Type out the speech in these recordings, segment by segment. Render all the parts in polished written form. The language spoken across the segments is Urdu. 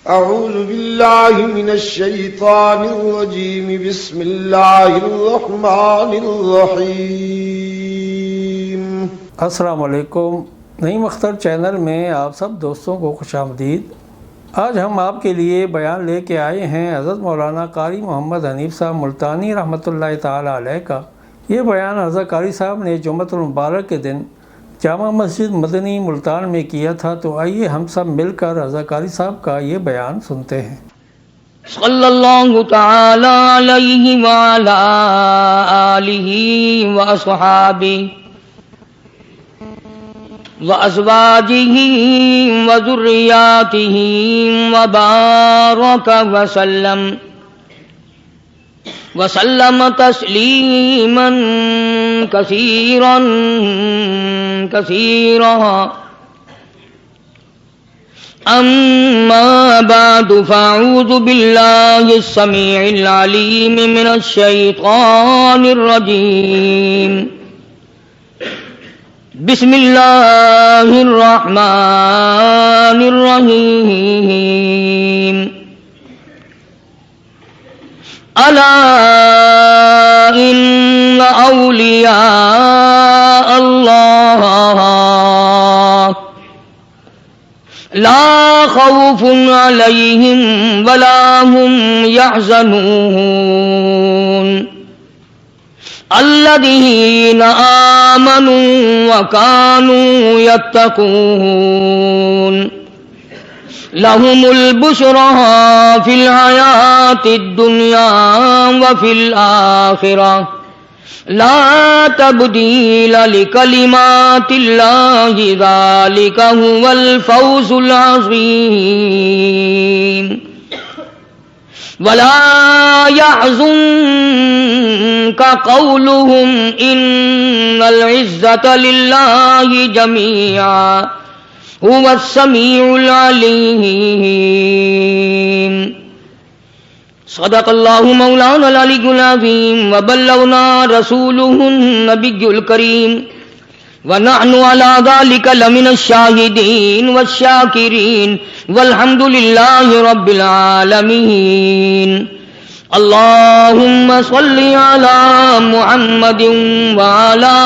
أعوذ بالله من الشيطان الرجيم بسم الله الرحمن الرحيم. السلام علیکم. نعیم اختر چینل میں آپ سب دوستوں کو خوش آمدید. آج ہم آپ کے لیے بیان لے کے آئے ہیں حضرت مولانا قاری محمد حنیف صاحب ملتانی رحمۃ اللہ تعالی علیہ کا. یہ بیان حضرت قاری صاحب نے جمعۃ المبارک کے دن جامع مسجد مدنی ملتان میں کیا تھا. تو آئیے ہم سب مل کر حضرت قاری صاحب کا یہ بیان سنتے ہیں. صلی اللہ تعالی علیہ وعلا آلہ واصحابہ وازواجہ وذریاتہ وبارک وسلم تسلیما کثیرا اما بعد فاعوذ باللہ السمیع العلیم من الشیطان الرجیم. بسم اللہ الرحمن الرحیم. الا ان اولیاء اللہ لا خوف علیہم ولا هم يحزنون الذین آمنوا وكانوا يتقون لهم البشرى في الحیاة الدنیا وفي الآخرة لا تبدیل لکلمات اللہ ذلك هو الفوز العظیم. ولا يحزنك قولهم ان العزة لله جميعا هو السمیع العلیم. صدق اللہ مولانا العلی العظیم وبلغنا رسوله النبی الکریم ونحن على ذلك لمن الشاہدین والشاکرین والحمد للہ رب العالمین. اللہم صل علی محمد وعلى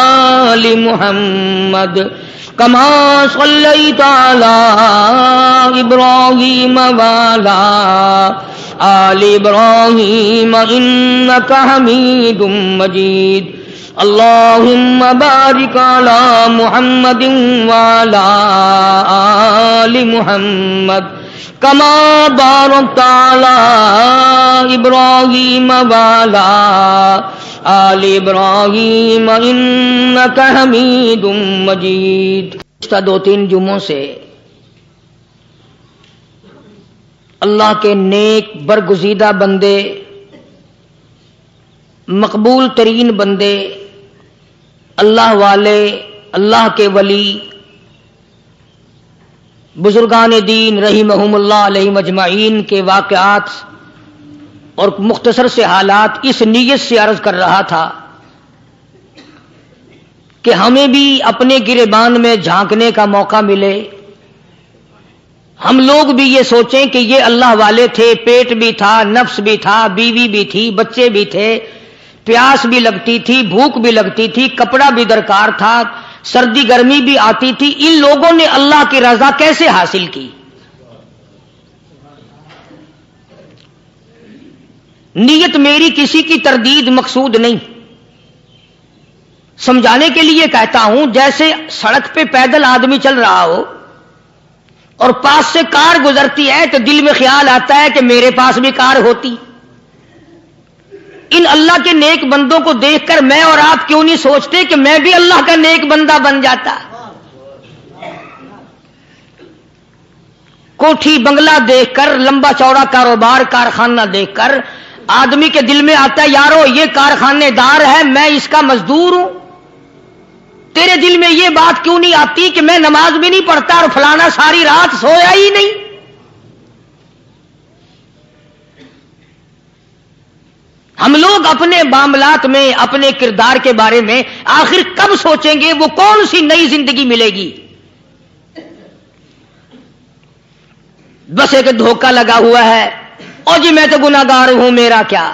آل محمد کما صلیت علی ابراہیم وعلی آل ابراہیم انک حمید مجید. اللہم بارک علی محمد وعلی آل محمد کما بارکت علی ابراہیم وعلی آل ابراہیم انک حمید مجید. پچھلے 2-3 جمعوں سے اللہ کے نیک برگزیدہ بندے، مقبول ترین بندے، اللہ والے، اللہ کے ولی، بزرگان دین رحمہم اللہ علیہ مجمعین کے واقعات اور مختصر سے حالات اس نیت سے عرض کر رہا تھا کہ ہمیں بھی اپنے گریبان میں جھانکنے کا موقع ملے. ہم لوگ بھی یہ سوچیں کہ یہ اللہ والے تھے، پیٹ بھی تھا، نفس بھی تھا، بیوی بھی تھی، بچے بھی تھے، پیاس بھی لگتی تھی، بھوک بھی لگتی تھی، کپڑا بھی درکار تھا، سردی گرمی بھی آتی تھی. ان لوگوں نے اللہ کی رضا کیسے حاصل کی؟ نیت میری کسی کی تردید مقصود نہیں، سمجھانے کے لیے کہتا ہوں. جیسے سڑک پہ پیدل آدمی چل رہا ہو اور پاس سے کار گزرتی ہے تو دل میں خیال آتا ہے کہ میرے پاس بھی کار ہوتی. ان اللہ کے نیک بندوں کو دیکھ کر میں اور آپ کیوں نہیں سوچتے کہ میں بھی اللہ کا نیک بندہ بن جاتا؟ کوٹھی بنگلہ دیکھ کر، لمبا چوڑا کاروبار کارخانہ دیکھ کر آدمی کے دل میں آتا ہے یارو یہ کارخانے دار ہے، میں اس کا مزدور ہوں. تیرے دل میں یہ بات کیوں نہیں آتی کہ میں نماز بھی نہیں پڑھتا اور فلانا ساری رات سویا ہی نہیں؟ ہم لوگ اپنے معاملات میں، اپنے کردار کے بارے میں آخر کب سوچیں گے؟ وہ کون سی نئی زندگی ملے گی بس ایک دھوکہ لگا ہوا ہے، او جی میں تو گناہگار ہوں میرا کیا،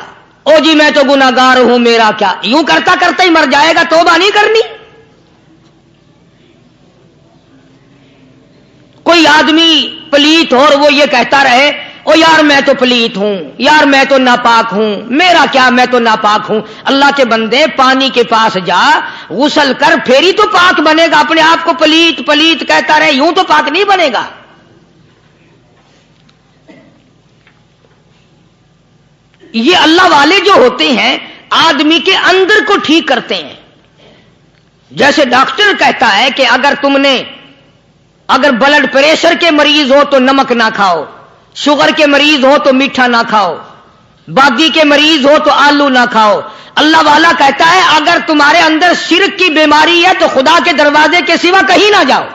او جی میں تو گناہگار ہوں میرا کیا، یوں کرتا کرتا ہی مر جائے گا، توبہ نہیں کرنی۔ کوئی آدمی پلیت ہو اور وہ یہ کہتا رہے او یار میں تو پلیت ہوں، یار میں تو ناپاک ہوں، میرا کیا میں تو ناپاک ہوں۔ اللہ کے بندے پانی کے پاس جا، غسل کر، پھر ہی تو پاک بنے گا۔ اپنے آپ کو پلیت پلیت کہتا رہے یوں تو پاک نہیں بنے گا۔ یہ اللہ والے جو ہوتے ہیں آدمی کے اندر کو ٹھیک کرتے ہیں۔ جیسے ڈاکٹر کہتا ہے کہ اگر بلڈ پریشر کے مریض ہو تو نمک نہ کھاؤ، شوگر کے مریض ہو تو میٹھا نہ کھاؤ، بادی کے مریض ہو تو آلو نہ کھاؤ۔ اللہ والا کہتا ہے اگر تمہارے اندر شرک کی بیماری ہے تو خدا کے دروازے کے سوا کہیں نہ جاؤ۔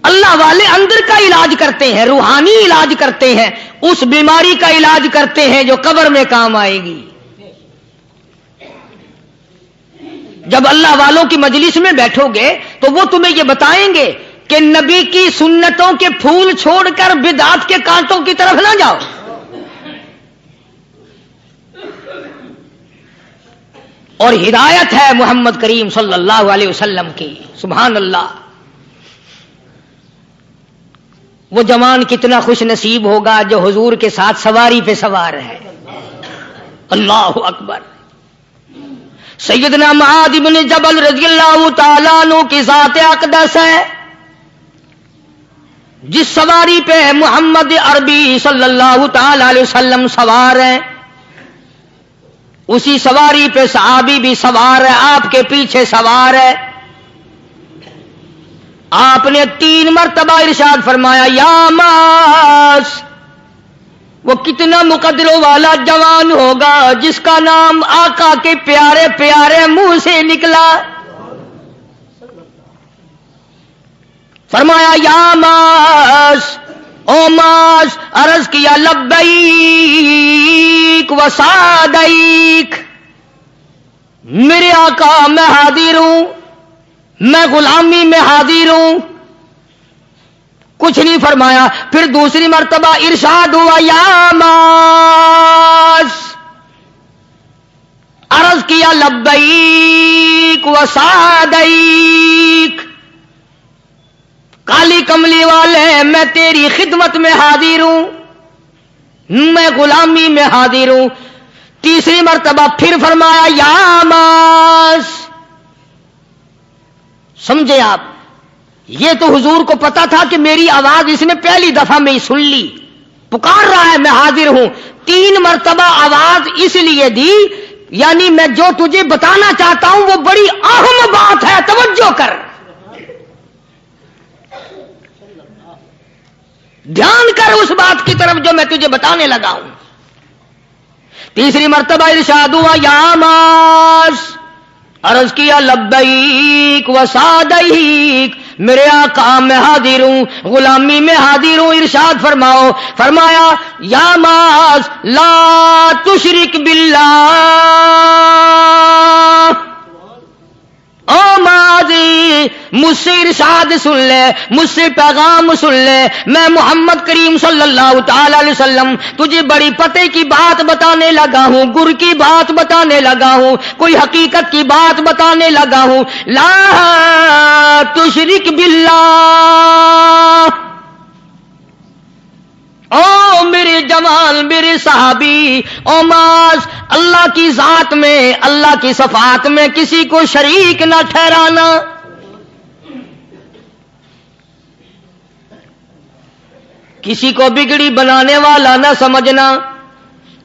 اللہ والے اندر کا علاج کرتے ہیں، روحانی علاج کرتے ہیں، اس بیماری کا علاج کرتے ہیں جو قبر میں کام آئے گی۔ جب اللہ والوں کی مجلس میں بیٹھو گے تو وہ تمہیں یہ بتائیں گے کہ نبی کی سنتوں کے پھول چھوڑ کر بدعت کے کانٹوں کی طرف نہ جاؤ۔ اور ہدایت ہے محمد کریم صلی اللہ علیہ وسلم کی، سبحان اللہ۔ وہ جوان کتنا خوش نصیب ہوگا جو حضور کے ساتھ سواری پہ سوار ہے۔ اللہ اکبر۔ سیدنا معاذ بن جبل رضی اللہ تعالیٰ عنہ کی ذات اقدس ہے، جس سواری پہ محمد عربی صلی اللہ تعالی علیہ وسلم سوار ہیں، اسی سواری پہ صحابی بھی سوار ہے، آپ کے پیچھے سوار ہے۔ آپ نے 3 مرتبہ ارشاد فرمایا یا معاذ، وہ کتنا مقدروں والا جوان ہوگا جس کا نام آقا کے پیارے پیارے منہ سے نکلا۔ فرمایا یا معاذ، او معاذ، عرض کیا لبیک و سعدیک، میرے آقا میں حاضر ہوں، میں غلامی میں حاضر ہوں۔ کچھ نہیں فرمایا، پھر دوسری مرتبہ ارشاد ہوا یا معاذ، عرض کیا لبیک و سعدیک، کالی کملی والے میں تیری خدمت میں حاضر ہوں، میں غلامی میں حاضر ہوں۔ تیسری مرتبہ پھر فرمایا یا معاذ۔ سمجھے آپ، یہ تو حضور کو پتا تھا کہ میری آواز اس نے پہلی دفعہ میں ہی سن لی، پکار رہا ہے میں حاضر ہوں۔ 3 مرتبہ آواز اس لیے دی، یعنی میں جو تجھے بتانا چاہتا ہوں وہ بڑی اہم بات ہے، توجہ کر، دھیان کر اس بات کی طرف جو میں تجھے بتانے لگا ہوں۔ تیسری مرتبہ ارشاد ہوا یا معاذ، عرض کیا لبیک و سعدیک، میرے آقا میں حاضر ہوں، غلامی میں حاضر ہوں۔ ارشاد فرماؤ، فرمایا یا معاذ لا تشرک باللہ، او ماضی مجھ سے ارشاد سن لے، مجھ سے پیغام سن لے، میں محمد کریم صلی اللہ تعالی علیہ وسلم تجھے بڑی پتے کی بات بتانے لگا ہوں، گر کی بات بتانے لگا ہوں، کوئی حقیقت کی بات بتانے لگا ہوں۔ لا تشرک باللہ، او میرے جمال، میرے صحابی، او معاذ، اللہ کی ذات میں، اللہ کی صفات میں کسی کو شریک نہ ٹھہرانا۔ کسی کو بگڑی بنانے والا نہ سمجھنا،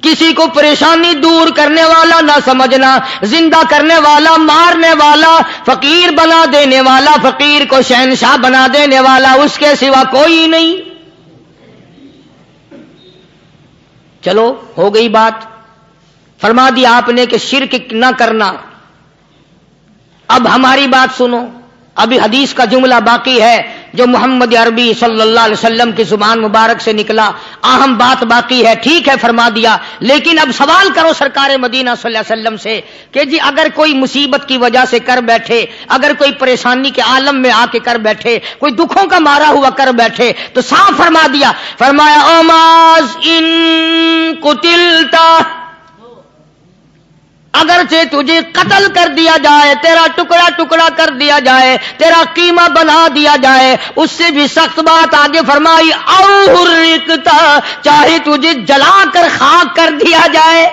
کسی کو پریشانی دور کرنے والا نہ سمجھنا، زندہ کرنے والا، مارنے والا، فقیر بنا دینے والا، فقیر کو شہنشاہ بنا دینے والا، اس کے سوا کوئی نہیں۔ چلو ہو گئی بات، فرما دیا آپ نے کہ شرک نہ کرنا۔ اب ہماری بات سنو، ابھی حدیث کا جملہ باقی ہے، جو محمد عربی صلی اللہ علیہ وسلم کی زبان مبارک سے نکلا، اہم بات باقی ہے، ٹھیک ہے فرما دیا، لیکن اب سوال کرو سرکار مدینہ صلی اللہ علیہ وسلم سے کہ جی اگر کوئی مصیبت کی وجہ سے کر بیٹھے، اگر کوئی پریشانی کے عالم میں آ کے کر بیٹھے، کوئی دکھوں کا مارا ہوا کر بیٹھے، تو صاف فرما دیا، فرمایا او معاذ ان قتلتا، اگرچہ تجھے قتل کر دیا جائے، تیرا ٹکڑا ٹکڑا کر دیا جائے، تیرا قیمہ بنا دیا جائے، اس سے بھی سخت بات آگے فرمائی او حرقتا، چاہے تجھے جلا کر خاک کر دیا جائے،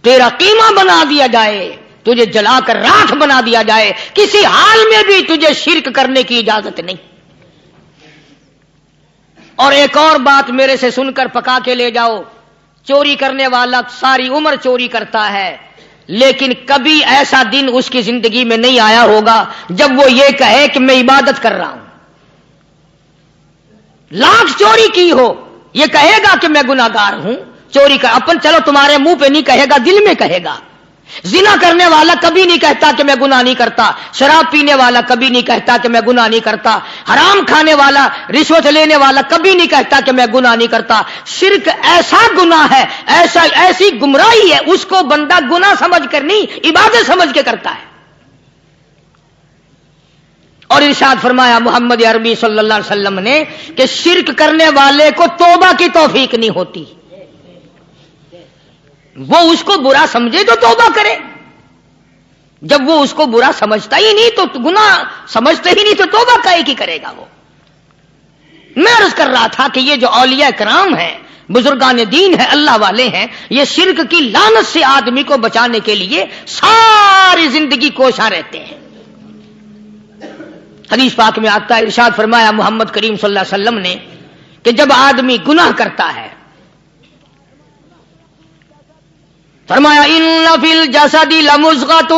تیرا قیمہ بنا دیا جائے، تجھے جلا کر راکھ بنا دیا جائے، کسی حال میں بھی تجھے شرک کرنے کی اجازت نہیں۔ اور ایک اور بات میرے سے سن کر پکا کے لے جاؤ، چوری کرنے والا ساری عمر چوری کرتا ہے، لیکن کبھی ایسا دن اس کی زندگی میں نہیں آیا ہوگا جب وہ یہ کہے کہ میں عبادت کر رہا ہوں۔ لاکھ چوری کی ہو، یہ کہے گا کہ میں گناہگار ہوں، چوری کر اپن چلو تمہارے منہ پہ نہیں کہے گا، دل میں کہے گا۔ زنا کرنے والا کبھی نہیں کہتا کہ میں گناہ نہیں کرتا، شراب پینے والا کبھی نہیں کہتا کہ میں گناہ نہیں کرتا، حرام کھانے والا، رشوت لینے والا کبھی نہیں کہتا کہ میں گناہ نہیں کرتا۔ شرک ایسا گناہ ہے، ایسی گمراہی ہے، اس کو بندہ گناہ سمجھ کر نہیں عبادت سمجھ کے کرتا ہے۔ اور ارشاد فرمایا محمد عربی صلی اللہ علیہ وسلم نے کہ شرک کرنے والے کو توبہ کی توفیق نہیں ہوتی، وہ اس کو برا سمجھے تو توبہ کرے، جب وہ اس کو برا سمجھتا ہی نہیں تو گناہ سمجھتے ہی نہیں تو توبہ کائے کی کرے گا وہ۔ میں عرض کر رہا تھا کہ یہ جو اولیاء کرام ہیں، بزرگان دین ہیں، اللہ والے ہیں، یہ شرک کی لعنت سے آدمی کو بچانے کے لیے ساری زندگی کوشاں رہتے ہیں۔ حدیث پاک میں آتا ہے، ارشاد فرمایا محمد کریم صلی اللہ علیہ وسلم نے کہ جب آدمی گناہ کرتا ہے، فرمایا ان فی الجسد لمضغۃ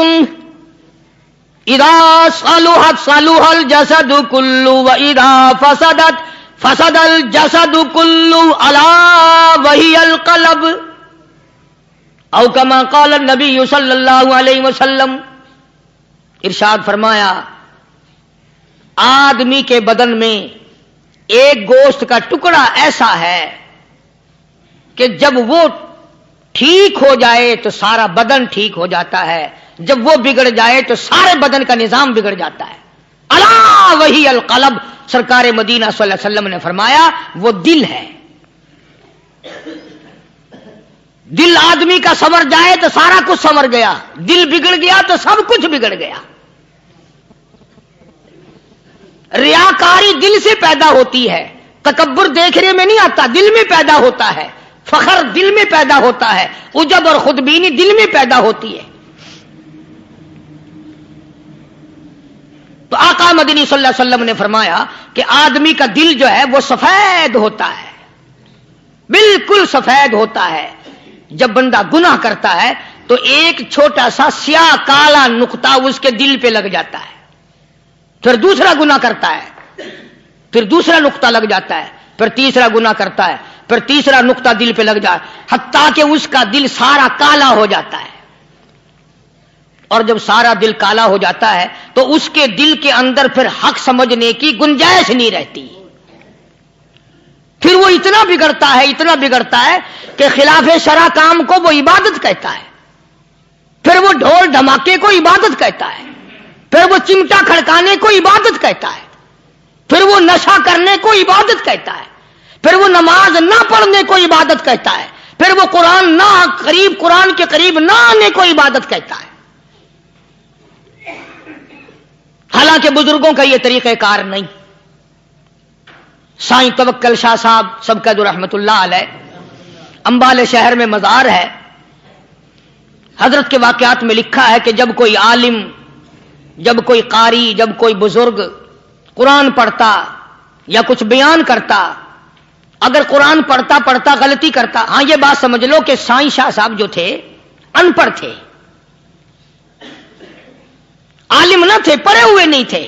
اذا صلحت صلح الجسد كله واذا فسدت فسد الجسد كله الا وهي القلب، او كما قال النبي صلی اللہ علیہ وسلم۔ ارشاد فرمایا آدمی کے بدن میں ایک گوشت کا ٹکڑا ایسا ہے کہ جب وہ ٹھیک ہو جائے تو سارا بدن ٹھیک ہو جاتا ہے، جب وہ بگڑ جائے تو سارے بدن کا نظام بگڑ جاتا ہے۔ الا وہی القلب، سرکار مدینہ صلی اللہ علیہ وسلم نے فرمایا وہ دل ہے۔ دل آدمی کا سنور جائے تو سارا کچھ سنور گیا، دل بگڑ گیا تو سب کچھ بگڑ گیا۔ ریاکاری دل سے پیدا ہوتی ہے، تکبر دیکھنے میں نہیں آتا، دل میں پیدا ہوتا ہے، فخر دل میں پیدا ہوتا ہے، عجب اور خودبینی دل میں پیدا ہوتی ہے۔ تو آقا مدنی صلی اللہ علیہ وسلم نے فرمایا کہ آدمی کا دل جو ہے وہ سفید ہوتا ہے، بالکل سفید ہوتا ہے۔ جب بندہ گناہ کرتا ہے تو ایک چھوٹا سا سیاہ کالا نقطہ اس کے دل پہ لگ جاتا ہے، پھر دوسرا گناہ کرتا ہے، پھر دوسرا نقطہ لگ جاتا ہے، پھر تیسرا گناہ کرتا ہے، پھر تیسرا نقطہ دل پہ لگ جائے، حتیٰ کہ اس کا دل سارا کالا ہو جاتا ہے۔ اور جب سارا دل کالا ہو جاتا ہے تو اس کے دل کے اندر پھر حق سمجھنے کی گنجائش نہیں رہتی، پھر وہ اتنا بگڑتا ہے کہ خلاف شرع کام کو وہ عبادت کہتا ہے، پھر وہ ڈھول دھماکے کو عبادت کہتا ہے، پھر وہ چمٹا کھڑکانے کو عبادت کہتا ہے، پھر وہ نشہ کرنے کو عبادت کہتا ہے، پھر وہ نماز نہ پڑھنے کو عبادت کہتا ہے، پھر وہ قرآن کے قریب نہ آنے کو عبادت کہتا ہے۔ حالانکہ بزرگوں کا یہ طریقہ کار نہیں۔ سائیں توکل شاہ صاحب سبقت رحمت اللہ علیہ، امبالے شہر میں مزار ہے، حضرت کے واقعات میں لکھا ہے کہ جب کوئی عالم، جب کوئی قاری، جب کوئی بزرگ قرآن پڑھتا یا کچھ بیان کرتا، اگر قرآن پڑھتا غلطی کرتا، ہاں یہ بات سمجھ لو کہ سائیں شاہ صاحب جو تھے ان پڑھ تھے، عالم نہ تھے، پڑھے ہوئے نہیں تھے،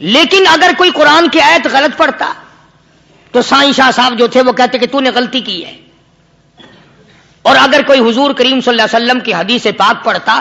لیکن اگر کوئی قرآن کی آیت غلط پڑھتا تو سائیں شاہ صاحب جو تھے وہ کہتے کہ تو نے غلطی کی ہے، اور اگر کوئی حضور کریم صلی اللہ علیہ وسلم کی حدیث پاک پڑھتا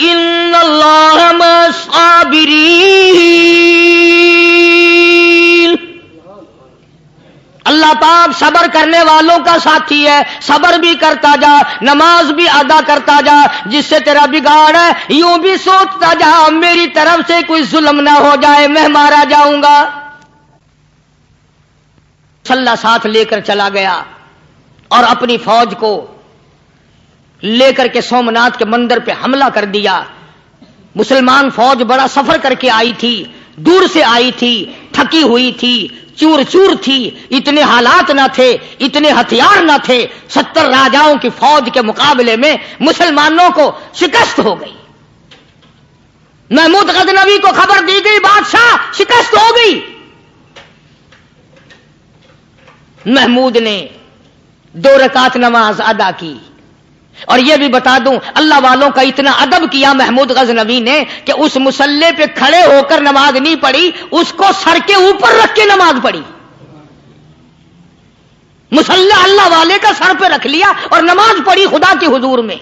ان اللہ مع الصابرین، اللہ پاک صبر کرنے والوں کا ساتھی ہے. صبر بھی کرتا جا، نماز بھی ادا کرتا جا. جس سے تیرا بگاڑ ہے یوں بھی سوچتا جا میری طرف سے کوئی ظلم نہ ہو جائے، میں مارا جاؤں گا. مسلح ساتھ لے کر چلا گیا اور اپنی فوج کو لے کر کے سومناتھ کے مندر پہ حملہ کر دیا. مسلمان فوج بڑا سفر کر کے آئی تھی، دور سے آئی تھی، تھکی ہوئی تھی، چور چور تھی. اتنے حالات نہ تھے، اتنے ہتھیار نہ تھے. 70 راجاؤں کی فوج کے مقابلے میں مسلمانوں کو شکست ہو گئی. محمود غزنوی کو خبر دی گئی بادشاہ شکست ہو گئی. محمود نے 2 رکعت نماز ادا کی. اور یہ بھی بتا دوں اللہ والوں کا اتنا ادب کیا محمود غزنوی نے کہ اس مصلے پہ کھڑے ہو کر نماز نہیں پڑھی، اس کو سر کے اوپر رکھ کے نماز پڑھی. مصلہ اللہ والے کا سر پہ رکھ لیا اور نماز پڑھی خدا کے حضور میں.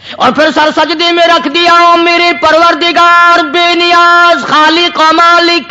اور پھر سر سجدے میں رکھ دیا. میرے پروردگار بے نیاز خالق و مالک،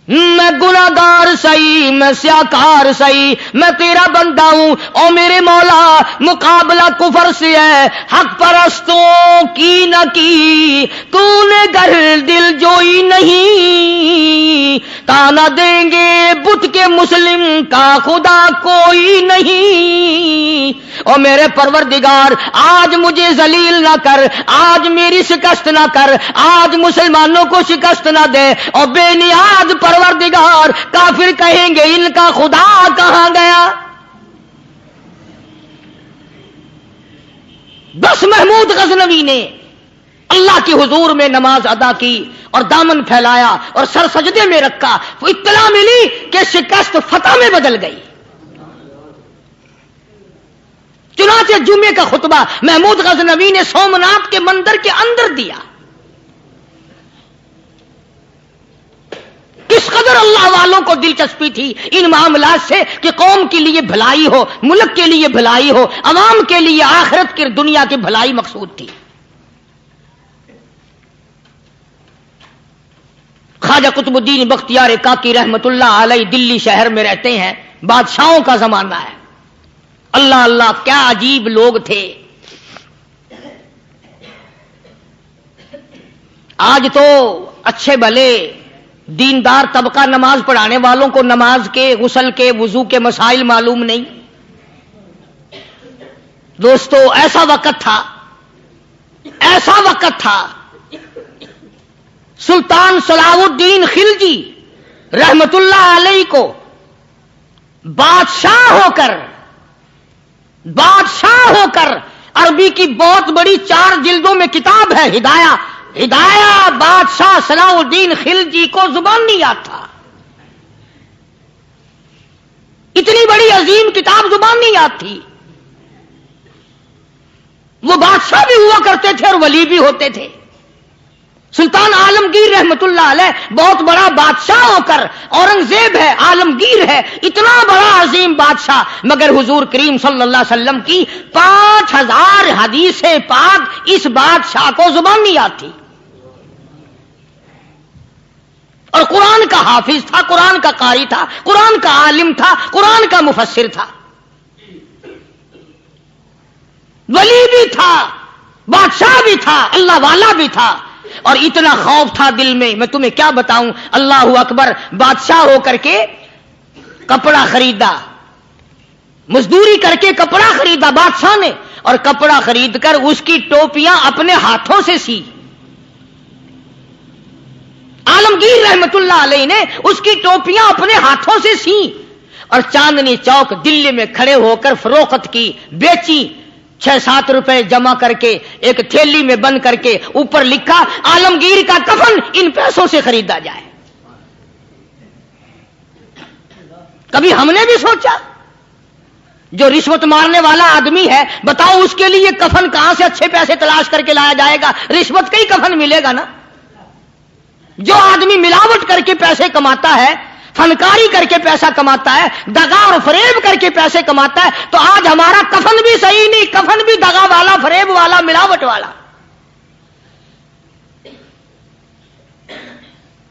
میں گناہگار صحیح، میں سیاکار صحیح، میں تیرا بندہ ہوں. او میرے مولا مقابلہ کفر سے ہے، حق پرستوں کی نہ کی تو نے گر دل جوئی نہیں. تانا دیں گے بت کے مسلم کا خدا کوئی نہیں. او میرے پروردگار آج مجھے ذلیل نہ کر، آج میری شکست نہ کر، آج مسلمانوں کو شکست نہ دے. اور بے نیاز پروردگار کافر کہیں گے ان کا خدا کہاں گیا. بس محمود غزنوی نے اللہ کے حضور میں نماز ادا کی اور دامن پھیلایا اور سر سجدے میں رکھا. تو اطلاع ملی کہ شکست فتح میں بدل گئی. چنانچہ جمعے کا خطبہ محمود غزنوی نے سومناتھ کے مندر کے اندر دیا. کس قدر اللہ والوں کو دلچسپی تھی ان معاملات سے کہ قوم کے لیے بھلائی ہو، ملک کے لیے بھلائی ہو، عوام کے لیے آخرت کی دنیا کی بھلائی مقصود تھی. خواجہ قطب الدین بختیار کاکی رحمت اللہ علیہ دلی شہر میں رہتے ہیں. بادشاہوں کا زمانہ ہے. اللہ اللہ کیا عجیب لوگ تھے. آج تو اچھے بھلے دیندار طبقہ نماز پڑھانے والوں کو نماز کے، غسل کے، وضو کے مسائل معلوم نہیں. دوستو ایسا وقت تھا سلطان صلاح الدین خلجی رحمت اللہ علیہ کو بادشاہ ہو کر عربی کی بہت بڑی 4 جلدوں میں کتاب ہے ہدایہ. بادشاہ صلاح الدین خلجی کو زبان نہیں یاد تھا. اتنی بڑی عظیم کتاب زبان نہیں یاد تھی. وہ بادشاہ بھی ہوا کرتے تھے اور ولی بھی ہوتے تھے. سلطان عالمگیر رحمت اللہ علیہ بہت بڑا بادشاہ ہو کر، اورنگزیب ہے، عالمگیر ہے، اتنا بڑا عظیم بادشاہ، مگر حضور کریم صلی اللہ علیہ وسلم کی 5000 حدیث پاک اس بادشاہ کو زبان نہیں یاد تھی. اور قرآن کا حافظ تھا، قرآن کا قاری تھا، قرآن کا عالم تھا، قرآن کا مفسر تھا، ولی بھی تھا، بادشاہ بھی تھا، اللہ والا بھی تھا. اور اتنا خوف تھا دل میں، میں تمہیں کیا بتاؤں. اللہ اکبر. بادشاہ ہو کر کے کپڑا خریدا، مزدوری کر کے کپڑا خریدا بادشاہ نے، اور کپڑا خرید کر اس کی ٹوپیاں اپنے ہاتھوں سے سی. عالمگیر رحمت اللہ علیہ نے اس کی ٹوپیاں اپنے ہاتھوں سے سی اور چاندنی چوک دلی میں کھڑے ہو کر فروخت کی، بیچی. 6-7 روپے جمع کر کے ایک تھیلی میں بند کر کے اوپر لکھا عالمگیر کا کفن ان پیسوں سے خریدا جائے. کبھی ہم نے بھی سوچا جو رشوت مارنے والا آدمی ہے، بتاؤ اس کے لیے کفن کہاں سے اچھے پیسے تلاش کر کے لایا جائے گا؟ رشوت کا ہی کفن ملے گا نا. جو آدمی ملاوٹ کر کے پیسے کماتا ہے فنکاری کر کے پیسہ کماتا ہے، دغا اور فریب کر کے پیسے کماتا ہے، تو آج ہمارا کفن بھی صحیح نہیں، کفن بھی دغا والا، فریب والا، ملاوٹ والا۔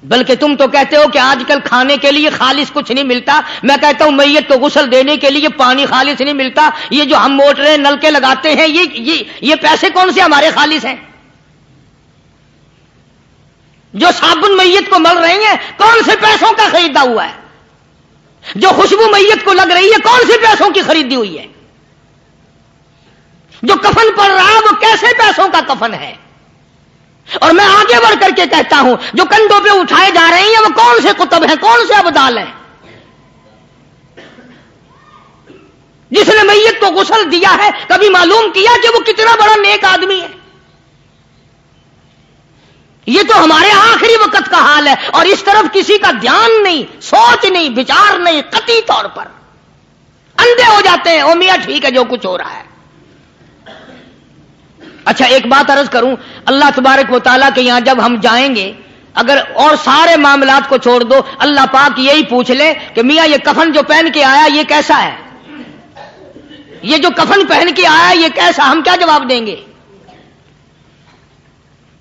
بلکہ تم تو کہتے ہو کہ آج کل کھانے کے لیے خالص کچھ نہیں ملتا، میں کہتا ہوں میت کو غسل دینے کے لیے پانی خالص نہیں ملتا، یہ جو ہم موٹریں نل کے لگاتے ہیں یہ پیسے کون سے ہمارے خالص ہیں؟ جو صابن میت کو مل رہی ہیں کون سے پیسوں کا خریدا ہوا ہے؟ جو خوشبو میت کو لگ رہی ہے کون سے پیسوں کی خریدی ہوئی ہے؟ جو کفن پڑ رہا ہے وہ کیسے پیسوں کا کفن ہے؟ اور میں آگے بڑھ کر کے کہتا ہوں جو کندھوں پہ اٹھائے جا رہے ہیں وہ کون سے کتب ہیں، کون سے ابدال ہیں؟ جس نے میت کو غسل دیا ہے کبھی معلوم کیا کہ وہ کتنا بڑا نیک آدمی ہے؟ یہ تو ہمارے آخری وقت کا حال ہے، اور اس طرف کسی کا دھیان نہیں، سوچ نہیں، بچار نہیں، قطعی طور پر اندھے ہو جاتے ہیں۔ او میاں ٹھیک ہے جو کچھ ہو رہا ہے۔ اچھا ایک بات عرض کروں، اللہ تبارک و تعالیٰ کے یہاں جب ہم جائیں گے، اگر اور سارے معاملات کو چھوڑ دو، اللہ پاک یہی پوچھ لے کہ میاں یہ کفن جو پہن کے آیا یہ کیسا ہے؟ یہ جو کفن پہن کے آیا یہ کیسا؟ ہم کیا جواب دیں گے؟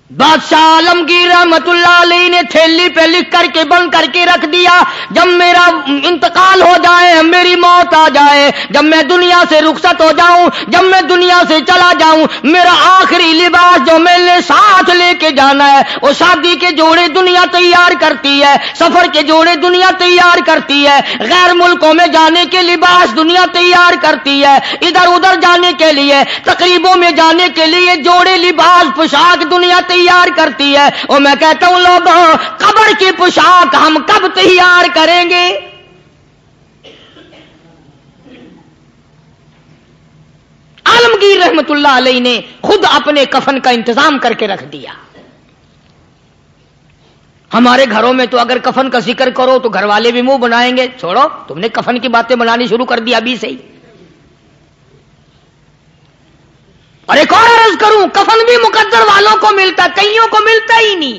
بادشاہ عالمگیر رحمت اللہ علیہ نے تھیلی پہ لکھ کر کے بند کر کے رکھ دیا، جب میرا انتقال ہو جائے، میری موت آ جائے، جب میں دنیا سے رخصت ہو جاؤں، جب میں دنیا سے چلا جاؤں، میرا آخری لباس جو میں نے ساتھ لے کے جانا ہے وہ شادی کے جوڑے دنیا تیار کرتی ہے، سفر کے جوڑے دنیا تیار کرتی ہے، غیر ملکوں میں جانے کے لباس دنیا تیار کرتی ہے، ادھر ادھر جانے کے لیے، تقریبوں میں جانے کے لیے جوڑے لباس پوشاک دنیا تیار کرتی ہے۔ اور میں کہتا ہوں لوگوں، قبر کی پوشاک ہم کب تیار کریں گے؟ عالمگیر رحمت اللہ علیہ نے خود اپنے کفن کا انتظام کر کے رکھ دیا۔ ہمارے گھروں میں تو اگر کفن کا ذکر کرو تو گھر والے بھی منہ بنائیں گے، چھوڑو تم نے کفن کی باتیں بنانی شروع کر دی ابھی سے ہی۔ اور ایک اور عرض کروں، کفن بھی مقدر والوں کو ملتا، کئیوں کو ملتا ہی نہیں۔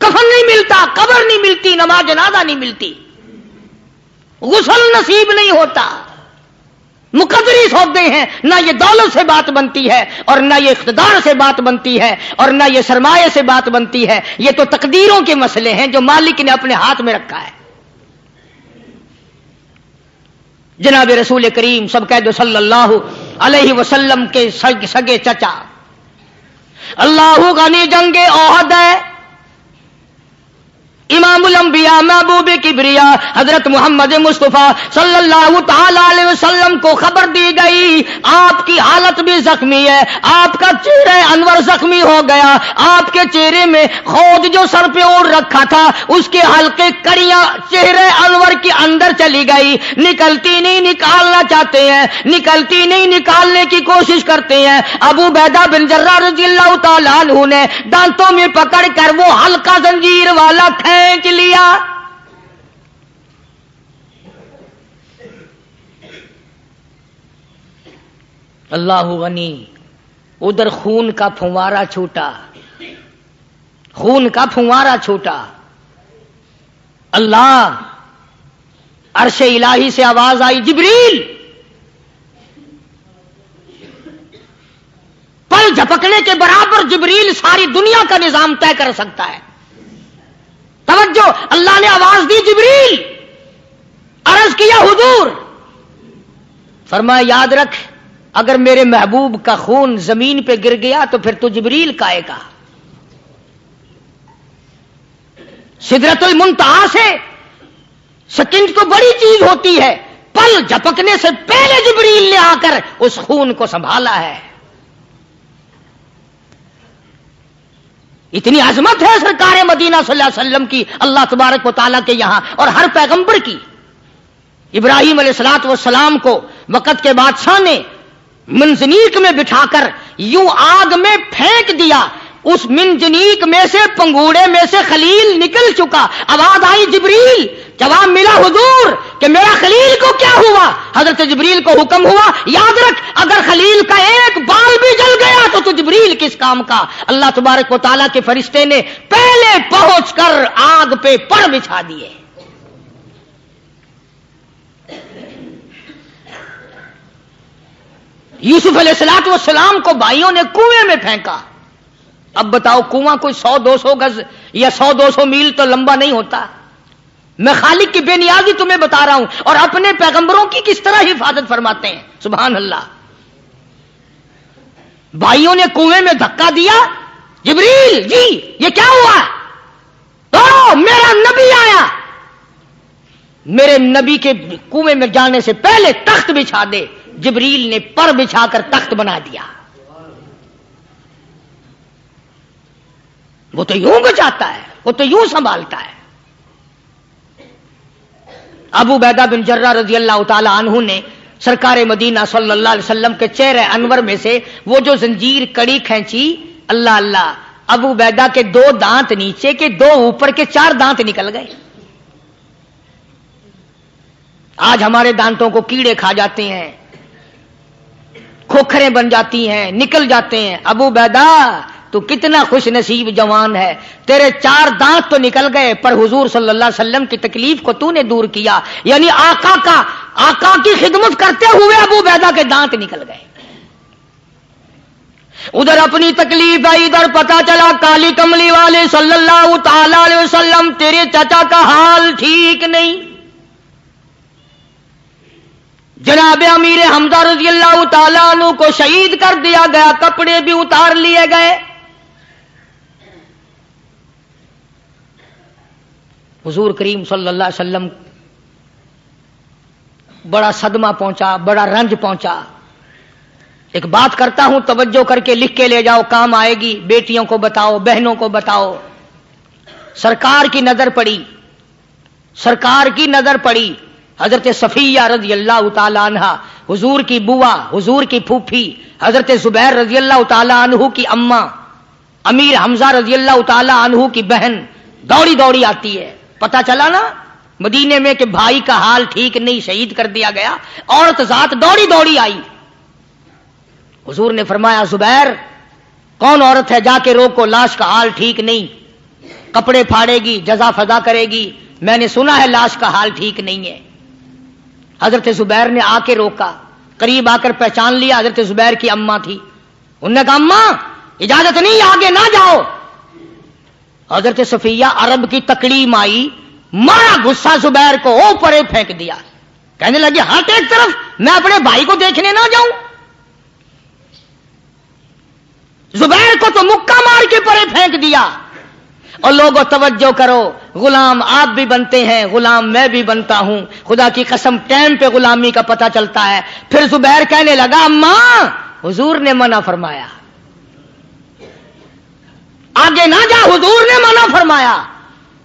کفن نہیں ملتا، قبر نہیں ملتی، نماز جنازہ نہیں ملتی، غسل نصیب نہیں ہوتا۔ مقدری سودے ہیں، نہ یہ دولت سے بات بنتی ہے، اور نہ یہ اقتدار سے بات بنتی ہے، اور نہ یہ سرمایہ سے بات بنتی ہے۔ یہ تو تقدیروں کے مسئلے ہیں جو مالک نے اپنے ہاتھ میں رکھا ہے۔ جناب رسول کریم سب کہہ دو صلی اللہ علیہ وسلم کے سگے چچا، اللہ غنی جنگ احد ہے، امام الانبیاء محبوب کبریا حضرت محمد مصطفیٰ صلی اللہ تعالی علیہ وسلم کو خبر دی گئی آپ کی حالت بھی زخمی ہے، آپ کا چہرہ انور زخمی ہو گیا، آپ کے چہرے میں خود جو سر پہ اوڑھ رکھا تھا اس کے حلقے کڑیاں چہرے انور کے اندر چلی گئی، نکلتی نہیں، نکالنا چاہتے ہیں، نکلتی نہیں، نکالنے کی کوشش کرتے ہیں۔ ابو عبیدہ بن جراح رضی اللہ تعالیٰ عنہ نے دانتوں میں پکڑ کر وہ حلقہ زنجیر والا کھینچ لیا۔ اللہ غنی، ادھر خون کا پھوارا چھوٹا، خون کا پھوارا چھوٹا۔ اللہ، عرش الہی سے آواز آئی، جبریل، پل جھپکنے کے برابر جبریل ساری دنیا کا نظام طے کر سکتا ہے۔ توجہ، اللہ نے آواز دی، جبریل، عرض کیا حضور، فرمایا یاد رکھ اگر میرے محبوب کا خون زمین پہ گر گیا تو پھر تو جبریل کا آئے گا۔ سدرۃ المنتہا سے سکنڈ تو بڑی چیز ہوتی ہے، پل جھپکنے سے پہلے جبریل نے آ کر اس خون کو سنبھالا ہے۔ اتنی عظمت ہے سرکار مدینہ صلی اللہ علیہ وسلم کی اللہ تبارک و تعالیٰ کے یہاں اور ہر پیغمبر کی۔ ابراہیم علیہ الصلوۃ والسلام کو وقت کے بادشاہ نے منجنیق میں بٹھا کر یوں آگ میں پھینک دیا، اس منجنیق میں سے، پنگوڑے میں سے خلیل نکل چکا، آواز آئی جبریل، جواب ملا حضور کہ میرا خلیل کو کیا ہوا؟ حضرت جبریل کو حکم ہوا یاد رکھ اگر خلیل کا ایک بال بھی جل گیا تو جبریل کس کام کا؟ اللہ تبارک و تعالیٰ کے فرشتے نے پہلے پہنچ کر آگ پہ پر بچھا دیے. یوسف علیہ السلام کو بھائیوں نے کنویں میں پھینکا. اب بتاؤ کنواں کوئی 100-200 گز یا 100-200 میل تو لمبا نہیں ہوتا. میں خالق کی بے نیازی تمہیں بتا رہا ہوں اور اپنے پیغمبروں کی کس طرح حفاظت فرماتے ہیں. سبحان اللہ. بھائیوں نے کنویں میں دھکا دیا. جبریل جی یہ کیا ہوا؟ تو میرا نبی آیا. میرے نبی کے کنویں میں جانے سے پہلے تخت بچھا دے. جبریل نے پر بچھا کر تخت بنا دیا. وہ تو یوں بچاتا ہے, وہ تو یوں سنبھالتا ہے. ابو عبیدہ بن جرہ رضی اللہ تعالی عنہ نے سرکار مدینہ صلی اللہ علیہ وسلم کے چہرے انور میں سے وہ جو زنجیر کڑی کھینچی, اللہ اللہ, ابو عبیدہ کے 2 دانت نیچے کے 2 اوپر کے 4 دانت نکل گئے. آج ہمارے دانتوں کو کیڑے کھا جاتے ہیں, کھوکھریں بن جاتی ہیں, نکل جاتے ہیں. ابو عبیدہ تو کتنا خوش نصیب جوان ہے, تیرے 4 دانت تو نکل گئے پر حضور صلی اللہ علیہ وسلم کی تکلیف کو تو نے دور کیا. یعنی آقا کی خدمت کرتے ہوئے ابو عبیدہ کے دانت نکل گئے. ادھر اپنی تکلیف ہے, ادھر پتا چلا کالی کملی والے صلی اللہ تعالی علیہ وسلم تیرے چچا کا حال ٹھیک نہیں. جناب امیر حمزہ رضی اللہ تعالیٰ عنہ کو شہید کر دیا گیا, کپڑے بھی اتار لیے گئے. حضور کریم صلی اللہ علیہ وسلم بڑا صدمہ پہنچا, بڑا رنج پہنچا. ایک بات کرتا ہوں توجہ کر کے لکھ کے لے جاؤ, کام آئے گی. بیٹیوں کو بتاؤ, بہنوں کو بتاؤ. سرکار کی نظر پڑی, سرکار کی نظر پڑی. حضرت صفیہ رضی اللہ تعالی عنہ حضور کی بوا, حضور کی پھوپھی, حضرت زبیر رضی اللہ تعالی عنہ کی اماں, امیر حمزہ رضی اللہ تعالی عنہ کی بہن دوڑی دوڑی آتی ہے. پتا چلا نا مدینے میں کہ بھائی کا حال ٹھیک نہیں, شہید کر دیا گیا. عورت ذات دوڑی دوڑی آئی. حضور نے فرمایا زبیر کون عورت ہے, جا کے روکو, لاش کا حال ٹھیک نہیں, کپڑے پھاڑے گی, جزا فضا کرے گی. میں نے سنا ہے لاش کا حال ٹھیک نہیں ہے. حضرت زبیر نے آ کے روکا, قریب آ کر پہچان لیا حضرت زبیر کی اماں تھی. انہوں نے کہا اماں اجازت نہیں, آگے نہ جاؤ. حضرت صفیہ عرب کی تکلیم آئی, مارا غصہ زبیر کو, اوپر پھینک دیا. کہنے لگی ہٹ ایک طرف, میں اپنے بھائی کو دیکھنے نہ جاؤں. زبیر کو تو مکہ مار کے پرے پھینک دیا. اور لوگوں توجہ کرو, غلام آپ بھی بنتے ہیں, غلام میں بھی بنتا ہوں. خدا کی قسم ٹائم پہ غلامی کا پتہ چلتا ہے. پھر زبیر کہنے لگا اماں حضور نے منع فرمایا, آگے نہ جا, حضور نے منع فرمایا.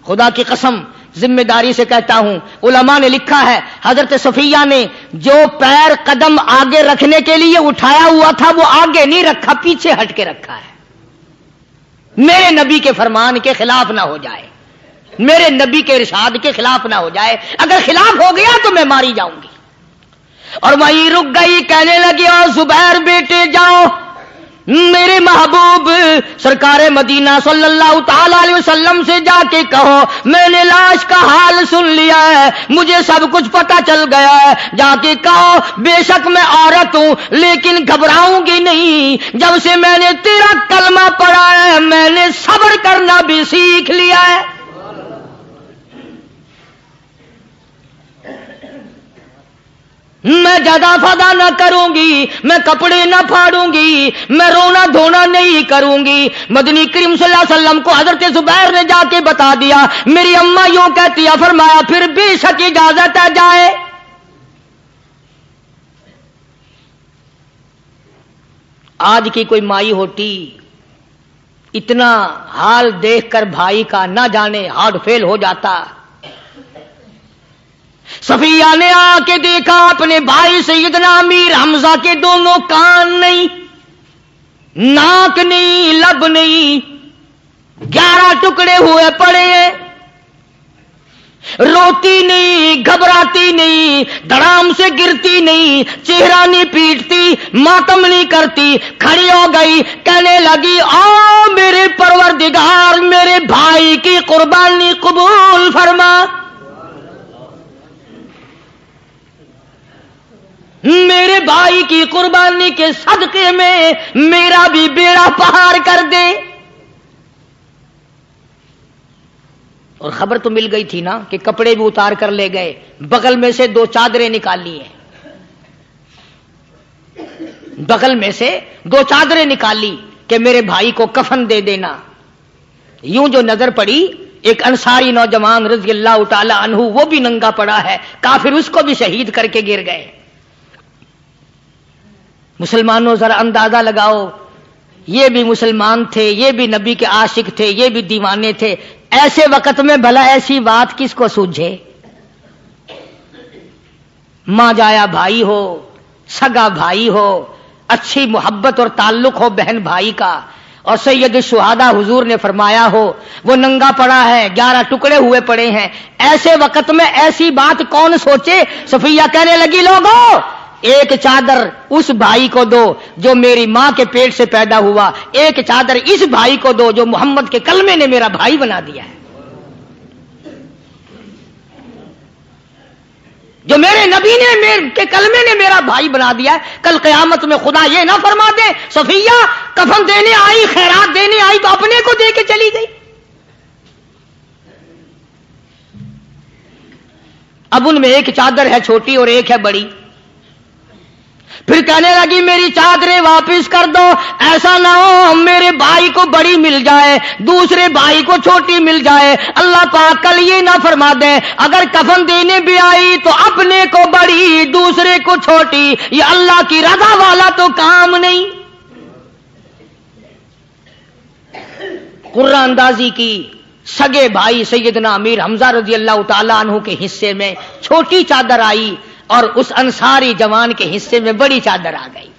خدا کی قسم ذمہ داری سے کہتا ہوں, علماء نے لکھا ہے حضرت صفیہ نے جو پیر قدم آگے رکھنے کے لیے اٹھایا ہوا تھا وہ آگے نہیں رکھا, پیچھے ہٹ کے رکھا ہے. میرے نبی کے فرمان کے خلاف نہ ہو جائے, میرے نبی کے ارشاد کے خلاف نہ ہو جائے. اگر خلاف ہو گیا تو میں ماری جاؤں گی. اور وہیں رک گئی, کہنے لگی اور زبیر بیٹے جاؤ, میرے محبوب سرکار مدینہ صلی اللہ تعالی علیہ وسلم سے جا کے کہو میں نے لاش کا حال سن لیا ہے, مجھے سب کچھ پتا چل گیا ہے. جا کے کہو بے شک میں عورت ہوں لیکن گھبراؤں گی نہیں. جب سے میں نے تیرا کلمہ پڑھا ہے میں نے صبر کرنا بھی سیکھ لیا ہے. میں جزا فضا نہ کروں گی, میں کپڑے نہ پھاڑوں گی, میں رونا دھونا نہیں کروں گی. مدنی کریم صلی اللہ علیہ وسلم کو حضرت زبیر نے جا کے بتا دیا, میری اماں یوں کہتی ہے. فرمایا پھر بے شک اجازت ہے جائے. آج کی کوئی مائی ہوتی اتنا حال دیکھ کر بھائی کا نہ جانے ہارٹ فیل ہو جاتا. صفیہ نے آ کے دیکھا اپنے بھائی سیدنا امیر حمزہ کے دونوں کان نہیں, ناک نہیں, لب نہیں, 11 ٹکڑے ہوئے پڑے ہیں. روتی نہیں، گھبراتی نہیں، دھڑام سے گرتی نہیں، چہرہ نہیں پیٹتی، ماتم نہیں کرتی، کھڑی ہو گئی، کہنے لگی آ میرے پروردگار، میرے بھائی کی قربانی قبول فرما، میرے بھائی کی قربانی کے صدقے میں میرا بھی بیڑا پار کر دے۔ اور خبر تو مل گئی تھی نا کہ کپڑے بھی اتار کر لے گئے، بغل میں سے 2 چادریں نکالی ہیں، بغل میں سے 2 چادریں نکالی کہ میرے بھائی کو کفن دے دینا۔ یوں جو نظر پڑی، ایک انصاری نوجوان رضی اللہ تعالی عنہ وہ بھی ننگا پڑا ہے، کافر اس کو بھی شہید کر کے گر گئے۔ مسلمانوں ذرا اندازہ لگاؤ، یہ بھی مسلمان تھے، یہ بھی نبی کے عاشق تھے، یہ بھی دیوانے تھے، ایسے وقت میں بھلا ایسی بات کس کو سوجھے؟ ماں جایا بھائی ہو، سگا بھائی ہو، اچھی محبت اور تعلق ہو بہن بھائی کا، اور سید الشہداء حضور نے فرمایا ہو وہ ننگا پڑا ہے، 11 ٹکڑے ہوئے پڑے ہیں، ایسے وقت میں ایسی بات کون سوچے؟ صفیہ کہنے لگی لوگوں ایک چادر اس بھائی کو دو جو میری ماں کے پیٹ سے پیدا ہوا، ایک چادر اس بھائی کو دو جو محمد کے کلمے نے میرا بھائی بنا دیا ہے، جو میرے نبی نے میرے کے کلمے نے میرا بھائی بنا دیا ہے۔ کل قیامت میں خدا یہ نہ فرما دے صفیہ کفن دینے آئی، خیرات دینے آئی تو اپنے کو دے کے چلی گئی۔ اب ان میں ایک چادر ہے چھوٹی اور ایک ہے بڑی، پھر کہنے لگی میری چادریں واپس کر دو، ایسا نہ ہو میرے بھائی کو بڑی مل جائے، دوسرے بھائی کو چھوٹی مل جائے، اللہ پاک کل یہ نہ فرما دے اگر کفن دینے بھی آئی تو اپنے کو بڑی دوسرے کو چھوٹی، یہ اللہ کی رضا والا تو کام نہیں۔ قرآن اندازی کی، سگے بھائی سیدنا امیر حمزہ رضی اللہ تعالیٰ عنہ کے حصے میں چھوٹی چادر آئی اور اس انصاری جوان کے حصے میں بڑی چادر آ گئی۔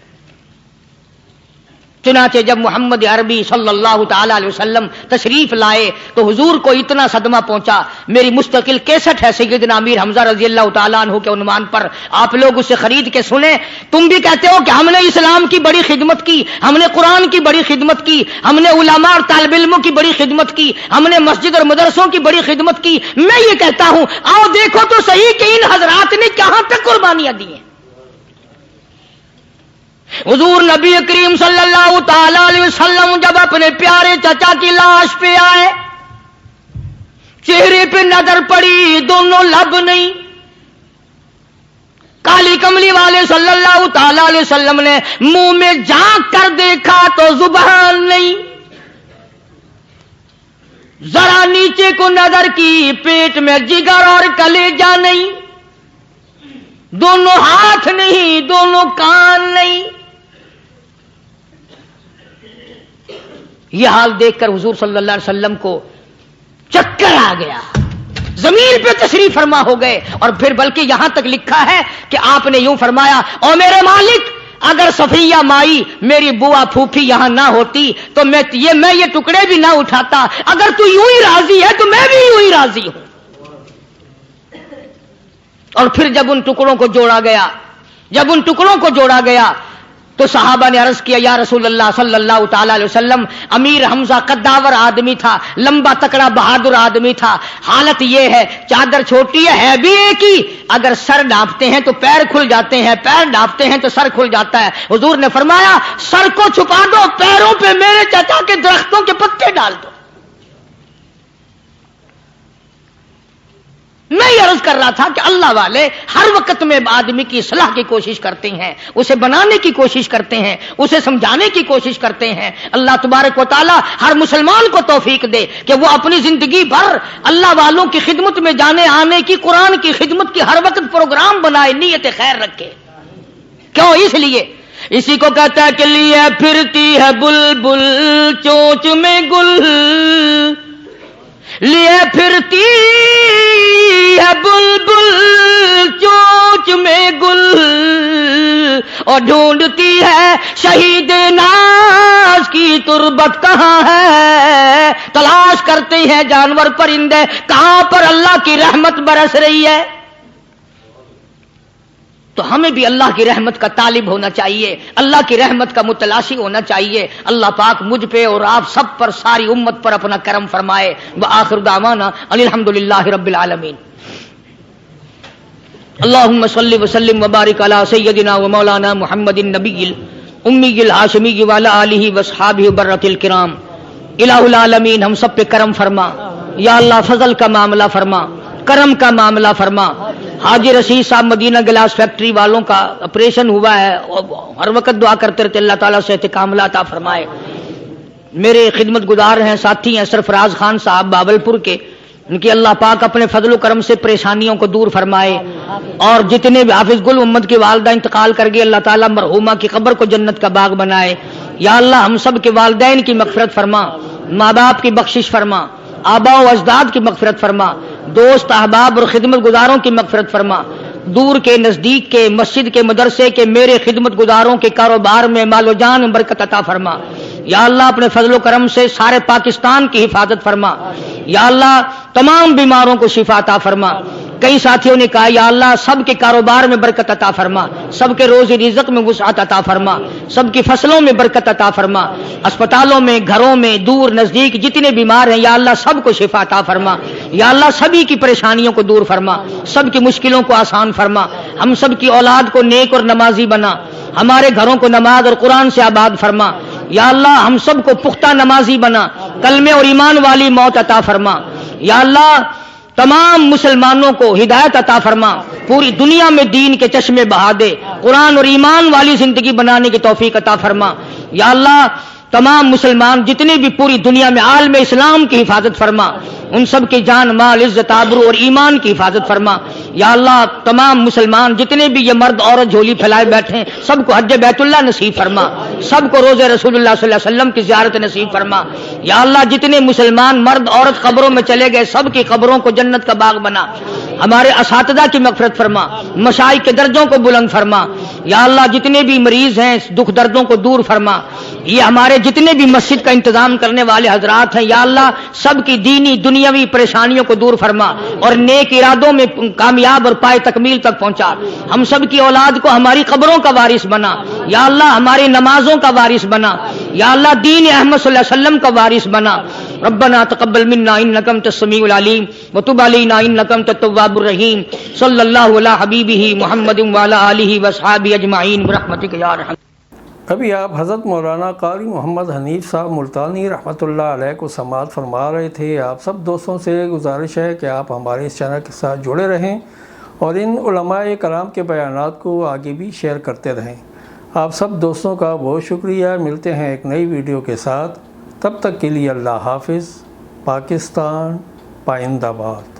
چنانچہ جب محمد عربی صلی اللہ تعالی علیہ وسلم تشریف لائے تو حضور کو اتنا صدمہ پہنچا، میری مستقل کیسٹ ہے سیدنا امیر حمزہ رضی اللہ تعالیٰ عنہ کے عنوان پر، آپ لوگ اسے خرید کے سنیں۔ تم بھی کہتے ہو کہ ہم نے اسلام کی بڑی خدمت کی، ہم نے قرآن کی بڑی خدمت کی، ہم نے علماء اور طالب علموں کی بڑی خدمت کی، ہم نے مسجد اور مدرسوں کی بڑی خدمت کی۔ میں یہ کہتا ہوں آؤ دیکھو تو صحیح کہ ان حضرات نے کہاں تک قربانیاں دی ہیں۔ حضور نبی کریم صلی اللہ تعالی علیہ وسلم جب اپنے پیارے چچا کی لاش پہ آئے، چہرے پہ نظر پڑی، دونوں لب نہیں، کالی کملی والے صلی اللہ تعالی علیہ وسلم نے منہ میں جھانک کر دیکھا تو زبان نہیں، ذرا نیچے کو نظر کی، پیٹ میں جگر اور کلیجہ نہیں، دونوں ہاتھ نہیں، دونوں کان نہیں۔ یہ حال دیکھ کر حضور صلی اللہ علیہ وسلم کو چکر آ گیا، زمین پہ تشریف فرما ہو گئے، اور پھر بلکہ یہاں تک لکھا ہے کہ آپ نے یوں فرمایا او میرے مالک اگر صفیہ مائی میری بوا پھوپھی یہاں نہ ہوتی تو میں یہ ٹکڑے بھی نہ اٹھاتا، اگر تو یوں ہی راضی ہے تو میں بھی یوں ہی راضی ہوں۔ اور پھر جب ان ٹکڑوں کو جوڑا گیا تو صحابہ نے عرض کیا یا رسول اللہ صلی اللہ تعالی علیہ وسلم امیر حمزہ قداور آدمی تھا، لمبا تکڑا بہادر آدمی تھا، حالت یہ ہے چادر چھوٹی ہے بھی ایک ہی، اگر سر ڈھانپتے ہیں تو پیر کھل جاتے ہیں، پیر ڈھانپتے ہیں تو سر کھل جاتا ہے۔ حضور نے فرمایا سر کو چھپا دو، پیروں پہ میرے چچا کے درختوں کے پتے ڈال دو۔ میں یہ عرض کر رہا تھا کہ اللہ والے ہر وقت میں آدمی کی اصلاح کی کوشش کرتے ہیں، اسے بنانے کی کوشش کرتے ہیں، اسے سمجھانے کی کوشش کرتے ہیں۔ اللہ تبارک و تعالی ہر مسلمان کو توفیق دے کہ وہ اپنی زندگی بھر اللہ والوں کی خدمت میں جانے آنے کی، قرآن کی خدمت کی ہر وقت پروگرام بنائے، نیت خیر رکھے۔ کیوں؟ اس لیے اسی کو کہتا ہے کہ لیے پھرتی ہے بلبل چونچ میں گل، لیے پھرتی ہے بلبل چونچ میں گل، اور ڈھونڈتی ہے شہید ناز کی تو تربت کہاں ہے، تلاش کرتے ہیں جانور پرندے کہاں پر اللہ کی رحمت برس رہی ہے۔ تو ہمیں بھی اللہ کی رحمت کا طالب ہونا چاہیے، اللہ کی رحمت کا متلاشی ہونا چاہیے۔ اللہ پاک مجھ پہ اور آپ سب پر، ساری امت پر اپنا کرم فرمائے۔ وآخر دعوانا ان الحمدللہ رب العالمین۔ اللہم صلی وسلم وبارک علی سیدنا و مولانا محمد النبی الامی الہاشمی وعلی آلہ واصحابہ برۃ الکرام۔ الہ العالمین ہم سب پہ کرم فرما یا اللہ، فضل کا معاملہ فرما، کرم کا معاملہ فرما۔ حاجی رشید صاحب مدینہ گلاس فیکٹری والوں کا آپریشن ہوا ہے، ہر وقت دعا کرتے رہتے اللہ تعالیٰ سے کاملہ عطا فرمائے۔ میرے خدمت گزار ہیں، ساتھی ہیں سرفراز خان صاحب باولپور کے، ان کی اللہ پاک اپنے فضل و کرم سے پریشانیوں کو دور فرمائے، اور جتنے بھی حافظ گل محمد کی والدہ انتقال کر گئے، اللہ تعالیٰ مرحومہ کی قبر کو جنت کا باغ بنائے۔ یا اللہ ہم سب کے والدین کی مغفرت فرما، ماں باپ کی بخشش فرما، آباء و اجداد کی مغفرت فرما، دوست احباب اور خدمت گزاروں کی مغفرت فرما، دور کے نزدیک کے، مسجد کے، مدرسے کے، میرے خدمت گزاروں کے کاروبار میں مال و جان میں برکت عطا فرما۔ یا اللہ اپنے فضل و کرم سے سارے پاکستان کی حفاظت فرما۔ یا اللہ تمام بیماروں کو شفا عطا فرما۔ کئی ساتھیوں نے کہا یا اللہ سب کے کاروبار میں برکت عطا فرما، سب کے روزی رزق میں وسعت عطا فرما، سب کی فصلوں میں برکت عطا فرما، اسپتالوں میں، گھروں میں، دور نزدیک جتنے بیمار ہیں یا اللہ سب کو شفا عطا فرما۔ یا اللہ سبھی کی پریشانیوں کو دور فرما، سب کی مشکلوں کو آسان فرما، ہم سب کی اولاد کو نیک اور نمازی بنا، ہمارے گھروں کو نماز اور قرآن سے آباد فرما۔ یا اللہ ہم سب کو پختہ نمازی بنا، کلمے اور ایمان والی موت عطا فرما۔ یا اللہ تمام مسلمانوں کو ہدایت عطا فرما، پوری دنیا میں دین کے چشمے بہا دے، قرآن اور ایمان والی زندگی بنانے کی توفیق عطا فرما۔ یا اللہ تمام مسلمان جتنے بھی پوری دنیا میں عالم اسلام کی حفاظت فرما، ان سب کی جان مال عزت آبرو اور ایمان کی حفاظت فرما۔ یا اللہ تمام مسلمان جتنے بھی یہ مرد عورت جھولی پھیلائے بیٹھے ہیں سب کو حج بیت اللہ نصیب فرما، سب کو روزہ رسول اللہ صلی اللہ علیہ وسلم کی زیارت نصیب فرما۔ یا اللہ جتنے مسلمان مرد عورت قبروں میں چلے گئے سب کی قبروں کو جنت کا باغ بنا، ہمارے اساتذہ کی مغفرت فرما، مشائخ کے درجوں کو بلند فرما۔ یا اللہ جتنے بھی مریض ہیں دکھ دردوں کو دور فرما، یہ ہمارے جتنے بھی مسجد کا انتظام کرنے والے حضرات ہیں یا اللہ سب کی دینی دنیاوی پریشانیوں کو دور فرما اور نیک ارادوں میں کامیاب اور پائے تکمیل تک پہنچا۔ ہم سب کی اولاد کو ہماری قبروں کا وارث بنا، یا اللہ ہماری نمازوں کا وارث بنا، یا اللہ دین احمد صلی اللہ علیہ وسلم کا وارث بنا۔ ربنا تقبل منا انک انت السمیع العلیم وتب علینا انک انت التواب الرحیم۔ صلی اللہ علی حبیبہ محمد وعلی آلہ واصحابہ اجمعین برحمتک یا ارحم۔ ابھی آپ حضرت مولانا قاری محمد حنیف صاحب ملتانی رحمۃ اللہ علیہ کو سماعت فرما رہے تھے۔ آپ سب دوستوں سے گزارش ہے کہ آپ ہمارے اس چینل کے ساتھ جڑے رہیں اور ان علماء کرام کے بیانات کو آگے بھی شیئر کرتے رہیں۔ آپ سب دوستوں کا بہت شکریہ۔ ملتے ہیں ایک نئی ویڈیو کے ساتھ، تب تک کے لیے اللہ حافظ۔ پاکستان پائندہ باد۔